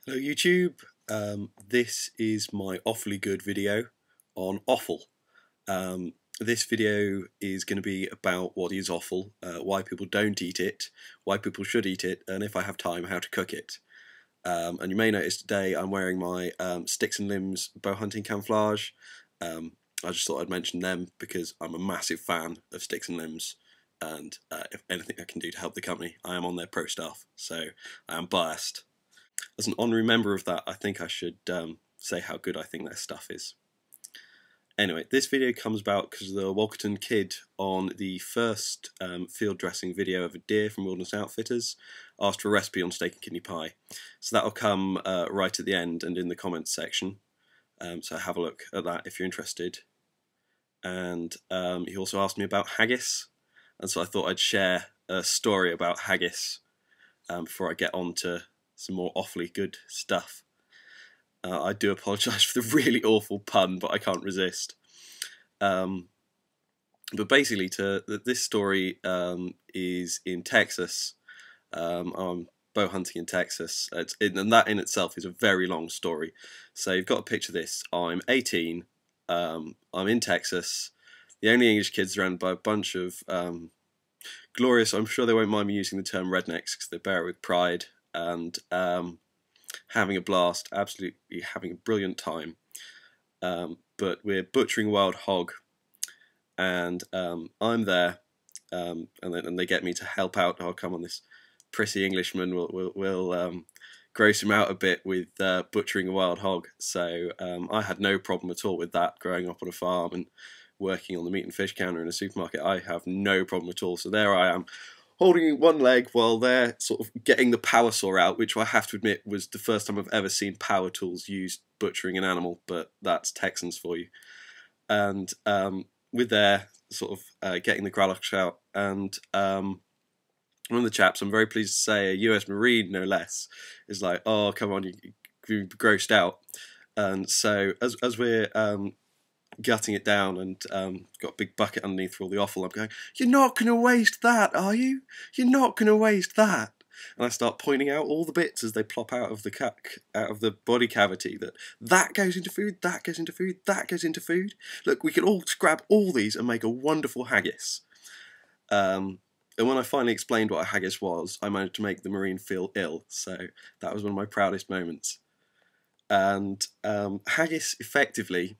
Hello YouTube, this is my Offally Good video on offal. This video is going to be about what is offal, why people don't eat it, why people should eat it, and if I have time, how to cook it. And you may notice today I'm wearing my Sticks and Limbs bow hunting camouflage. I just thought I'd mention them because I'm a massive fan of Sticks and Limbs, and if anything I can do to help the company, I am on their pro staff, so I am biased. As an honorary member of that, I think I should say how good I think their stuff is. Anyway, this video comes about because the Walkerton kid on the first field dressing video of a deer from Wilderness Outfitters asked for a recipe on steak and kidney pie. So that'll come right at the end and in the comments section. So have a look at that if you're interested. And he also asked me about haggis, and so I thought I'd share a story about haggis before I get on to some more awfully good stuff. I do apologise for the really awful pun, but I can't resist. But basically, this story is in Texas. I'm bow hunting in Texas, and that in itself is a very long story. So you've got to picture this. I'm 18, I'm in Texas, the only English kids surrounded by a bunch of glorious, I'm sure they won't mind me using the term rednecks because they bear it with pride, and having a blast, absolutely having a brilliant time. But we're butchering a wild hog, and I'm there, and they get me to help out. Oh, come on, this prissy Englishman will gross him out a bit with butchering a wild hog. So I had no problem at all with that, growing up on a farm and working on the meat and fish counter in a supermarket. I have no problem at all. So there I am, holding one leg while they're sort of getting the power saw out, which I have to admit was the first time I've ever seen power tools used butchering an animal, but that's Texans for you. And with their sort of getting the gralloch out, and one of the chaps, I'm very pleased to say, a US Marine no less, is like, "Oh, come on, you're grossed out." And so as we're gutting it down and got a big bucket underneath for all the offal, I'm going, "You're not going to waste that, are you? You're not going to waste that." And I start pointing out all the bits as they plop out of the body cavity, that goes into food, that goes into food, that goes into food. Look, we can all grab all these and make a wonderful haggis. And when I finally explained what a haggis was, I managed to make the Marine feel ill, so that was one of my proudest moments. And haggis effectively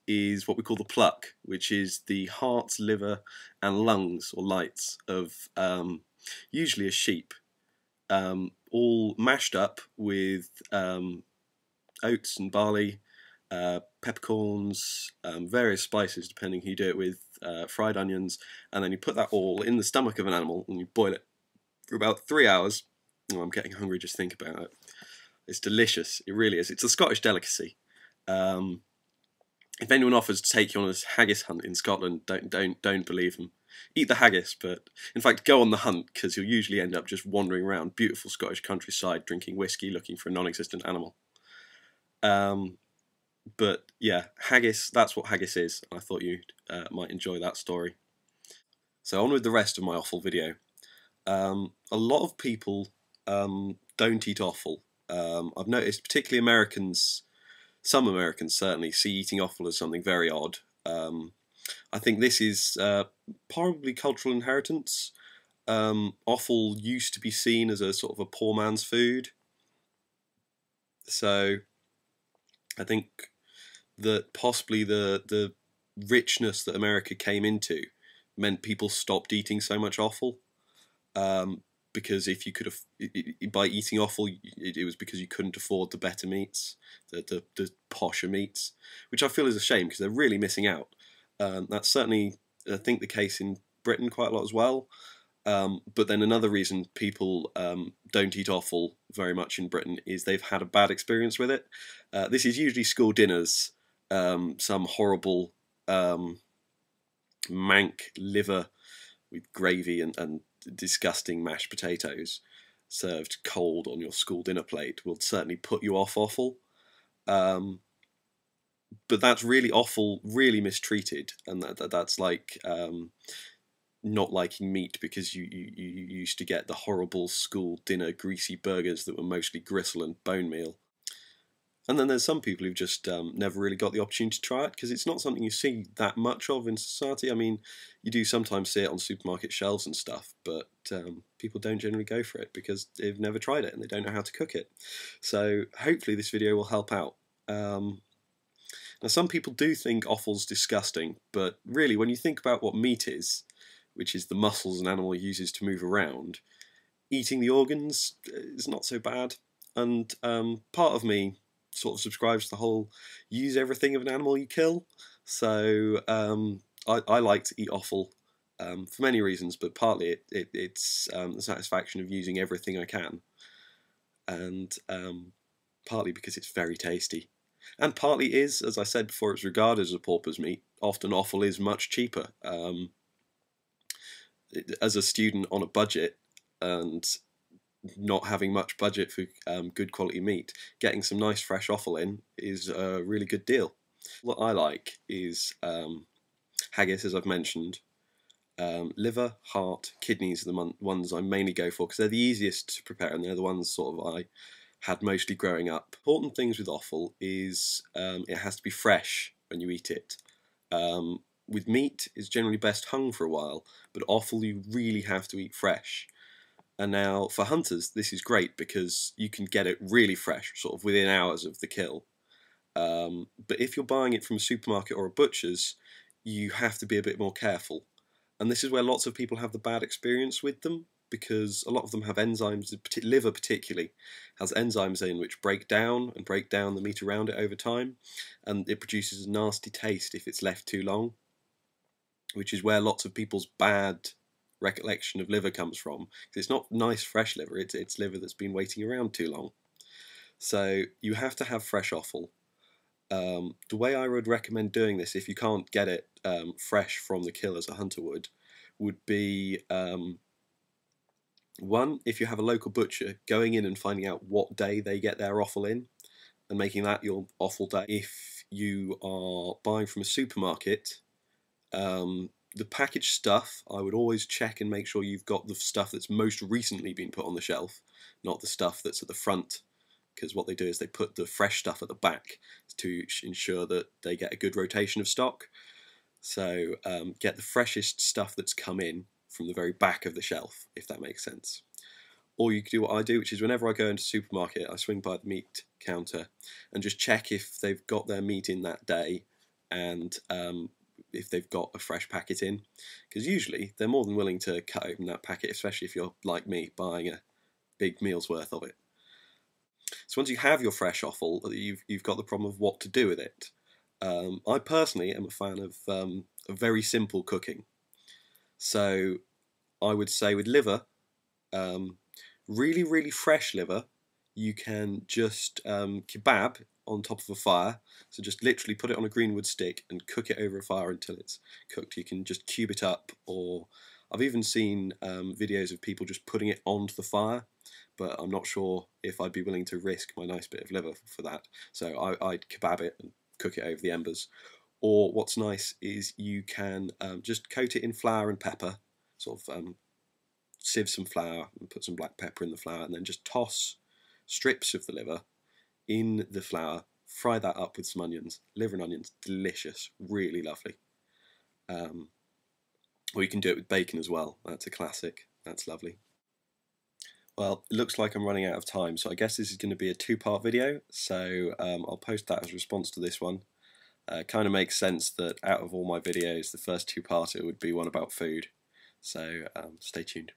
is what we call the pluck, which is the heart, liver and lungs or lights of usually a sheep, all mashed up with oats and barley, peppercorns, various spices depending who you do it with, fried onions, and then you put that all in the stomach of an animal and you boil it for about 3 hours. Oh, I'm getting hungry just think about it. It's delicious, it really is. It's a Scottish delicacy. If anyone offers to take you on a haggis hunt in Scotland, don't believe them. Eat the haggis, but in fact go on the hunt, because you'll usually end up just wandering around beautiful Scottish countryside drinking whiskey looking for a non-existent animal. But yeah, haggis, that's what haggis is. I thought you might enjoy that story. So on with the rest of my offal video. A lot of people don't eat offal. I've noticed particularly Americans, some Americans certainly, see eating offal as something very odd. I think this is probably cultural inheritance. Offal used to be seen as a sort of a poor man's food. So I think that possibly the richness that America came into meant people stopped eating so much offal. Because if you could have, by eating offal, it was because you couldn't afford the better meats, the posher meats, which I feel is a shame because they're really missing out. That's certainly, I think, the case in Britain quite a lot as well. But then another reason people don't eat offal very much in Britain is they've had a bad experience with it. This is usually school dinners, some horrible mank liver with gravy and disgusting mashed potatoes served cold on your school dinner plate will certainly put you off offal. But that's really offal, really mistreated, and that's like not liking meat because you used to get the horrible school dinner greasy burgers that were mostly gristle and bone meal. And then there's some people who've just never really got the opportunity to try it because it's not something you see that much of in society. I mean, you do sometimes see it on supermarket shelves and stuff, but people don't generally go for it because they've never tried it and they don't know how to cook it. So hopefully this video will help out. Now some people do think offal's disgusting, but really when you think about what meat is, which is the muscles an animal uses to move around, eating the organs is not so bad. And part of me sort of subscribes to the whole use everything of an animal you kill. So I like to eat offal for many reasons, but partly it's the satisfaction of using everything I can, and partly because it's very tasty. And partly is, as I said before, it's regarded as a pauper's meat. Often offal is much cheaper. As a student on a budget and not having much budget for good quality meat, getting some nice fresh offal in is a really good deal. What I like is haggis, as I've mentioned. Liver, heart, kidneys are the ones I mainly go for because they're the easiest to prepare and they're the ones sort of I had mostly growing up. Important things with offal is it has to be fresh when you eat it. With meat, it's generally best hung for a while, but offal you really have to eat fresh. And now for hunters, this is great because you can get it really fresh, sort of within hours of the kill. But if you're buying it from a supermarket or a butcher's, you have to be a bit more careful. And this is where lots of people have the bad experience with them, because a lot of them have enzymes, liver particularly, has enzymes in which break down the meat around it over time, and it produces a nasty taste if it's left too long, which is where lots of people's bad recollection of liver comes from. It's not nice fresh liver, it's liver that's been waiting around too long. So you have to have fresh offal. The way I would recommend doing this, if you can't get it fresh from the kill as a hunter would be one, if you have a local butcher, going in and finding out what day they get their offal in and making that your offal day. If you are buying from a supermarket, the packaged stuff, I would always check and make sure you've got the stuff that's most recently been put on the shelf, not the stuff that's at the front, because what they do is they put the fresh stuff at the back to ensure that they get a good rotation of stock. So get the freshest stuff that's come in from the very back of the shelf, if that makes sense. Or you can do what I do, which is whenever I go into a supermarket, I swing by the meat counter and just check if they've got their meat in that day and if they've got a fresh packet in. Because usually they're more than willing to cut open that packet, especially if you're like me, buying a big meal's worth of it. So once you have your fresh offal, you've got the problem of what to do with it. I personally am a fan of very simple cooking. So I would say with liver, really fresh liver, you can just kebab on top of a fire. So just literally put it on a green wood stick and cook it over a fire until it's cooked. You can just cube it up, or I've even seen videos of people just putting it onto the fire, but I'm not sure if I'd be willing to risk my nice bit of liver for that. So I'd kebab it and cook it over the embers. Or what's nice is you can just coat it in flour and pepper, sort of sieve some flour and put some black pepper in the flour, and then just toss strips of the liver in the flour, fry that up with some onions. Liver and onions, delicious, really lovely. Or you can do it with bacon as well. That's a classic. That's lovely. Well, it looks like I'm running out of time, so I guess this is going to be a two-part video, so I'll post that as a response to this one. Kind of makes sense that out of all my videos, the first two-parter would be one about food, so stay tuned.